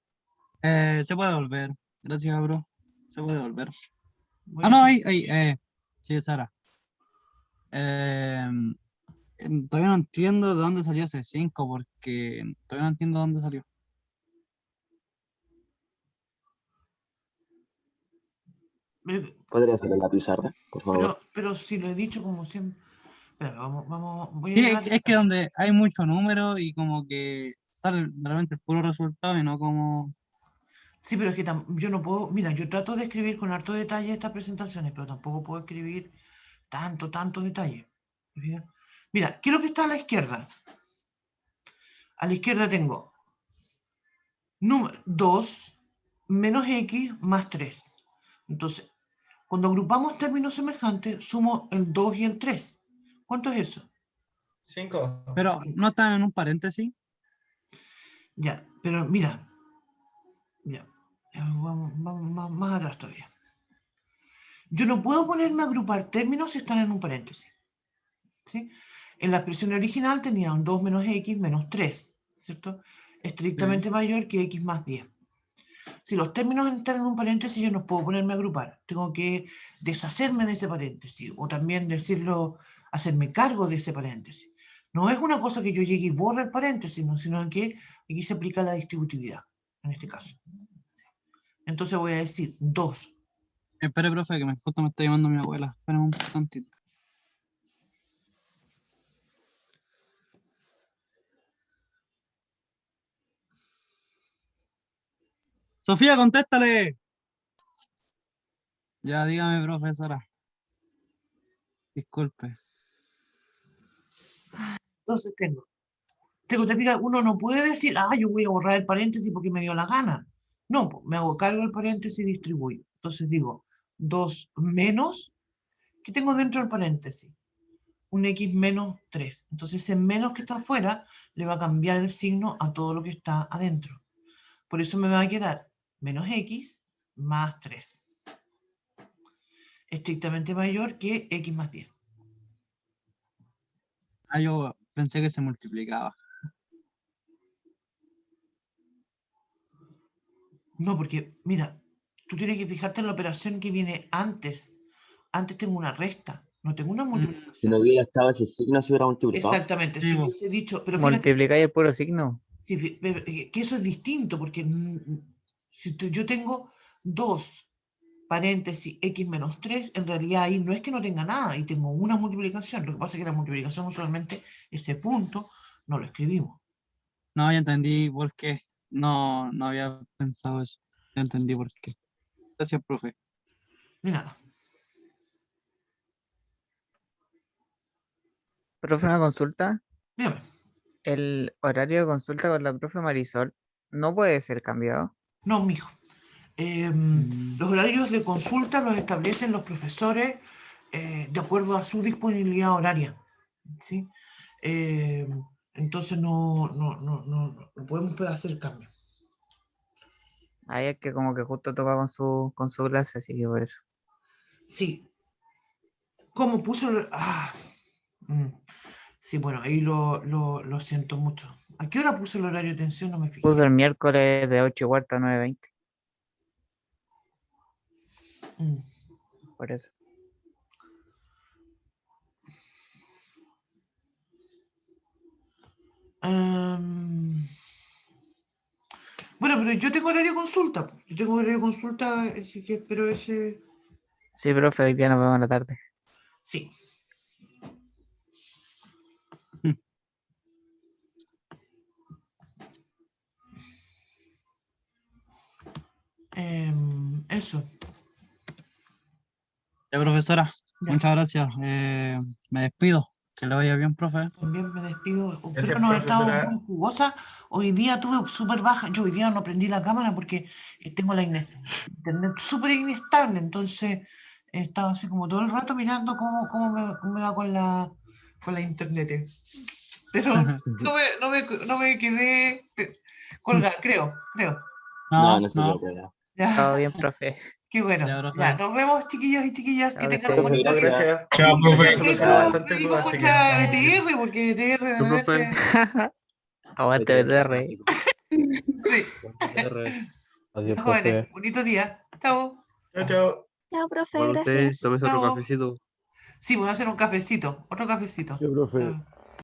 Se puede volver. Gracias, bro. Se puede volver. Voy Ah, a no, empezar. ahí. Sí, Sara. Todavía no entiendo de dónde salió ese 5 porque todavía no entiendo dónde salió. ¿Podría hacerlo en la pizarra, por favor? Pero si lo he dicho como siempre. Espera, voy a Sí, ir a la es que pizarra. donde hay mucho número y como que sale realmente el puro resultado y no como... Sí, pero es que yo no puedo. Mira, yo trato de escribir con harto detalle estas presentaciones, pero tampoco puedo escribir tanto detalle. ¿Ya? Mira, ¿qué es lo que está a la izquierda? A la izquierda tengo 2 menos x más 3. Entonces, cuando agrupamos términos semejantes, sumo el 2 y el 3. ¿Cuánto es eso? 5. Pero no están en un paréntesis. Ya, pero mira, ya, vamos más atrás todavía. Yo no puedo ponerme a agrupar términos si están en un paréntesis. ¿Sí? En la expresión original tenía un 2 menos x menos 3, ¿cierto? Estrictamente mayor que x más 10. Si los términos están en un paréntesis, yo no puedo ponerme a agrupar. Tengo que deshacerme de ese paréntesis o también decirlo, hacerme cargo de ese paréntesis. No es una cosa que yo llegue y borre el paréntesis, sino que aquí se aplica la distributividad, en este caso. Entonces voy a decir 2. Espere, profe, que justo me está llamando mi abuela. Espera un tantito. Sofía, contéstale. Ya, dígame, profesora. Disculpe. Entonces tengo que explicar, uno no puede decir, yo voy a borrar el paréntesis porque me dio la gana. No, pues, me hago cargo del paréntesis y distribuyo. Entonces digo 2 menos, ¿qué tengo dentro del paréntesis? Un x menos 3. Entonces ese menos que está afuera le va a cambiar el signo a todo lo que está adentro. Por eso me va a quedar menos x más 3. Estrictamente mayor que x más 10. Yo pensé que se multiplicaba. No, porque, mira, tú tienes que fijarte en la operación que viene antes. Antes tengo una resta, no tengo una Si multiplicación. no hubiera estado ese signo, se hubiera multiplicado. Exactamente, Sí, si po. hubiese dicho, pero fíjate Multiplicáis el puro signo. que eso es distinto, porque si yo tengo 2 paréntesis x menos 3, en realidad ahí no es que no tenga nada, y tengo una multiplicación. Lo que pasa es que la multiplicación usualmente, ese punto, no lo escribimos. No, ya entendí por qué. No había pensado eso. Ya entendí por qué. Gracias, profe. De nada. Profe, una consulta. Dígame. El horario de consulta con la profe Marisol no puede ser cambiado. No, mijo. Los horarios de consulta los establecen los profesores de acuerdo a su disponibilidad horaria. ¿Sí? Entonces no podemos hacer cambios. Ahí es que como que justo toca con su clase, así que por eso. Sí. ¿Cómo puso sí, bueno, ahí lo siento mucho. ¿A qué hora puso el horario de atención? No me fijé. Puso el miércoles de 8:15 a 9:20, Mm. por eso. Bueno, pero yo tengo horario de consulta. Yo tengo horario de consulta, así que espero ese. Sí, profe, hoy día nos vemos en la tarde. Sí. Eso. Ya, profesora, Ya. muchas gracias. Me despido. Que le vaya bien, profe. También me despido. Gracias, Espero no haber estado profesora. muy jugosa. Hoy día tuve súper baja. Yo hoy día no prendí la cámara porque tengo la internet súper inestable. Entonces he estado así como todo el rato mirando cómo me va con la internet. Pero no me quedé colgada, creo. No, no se preocupe. Ya, Todo bien, profe. qué bueno. Ya, profe. Ya, nos vemos, chiquillos y chiquillas. Que Chao, que tengan esté un bien. buen Profe, día. gracias. Chao, profe. Gracias, Solucionó Beto. bastante Seguimos dudas, así que contra vamos bien. BTR, porque BTR de ¿Tú, profe? repente. Aguante, BTR. Sí. Adiós, Ya, jóvenes, profe. bonito día. Chao. Chao, chao. Chao, profe, Igual usted, gracias. tómese otro Chao. cafecito. Sí, voy a hacer un cafecito. Otro cafecito. Sí, profe. Chao.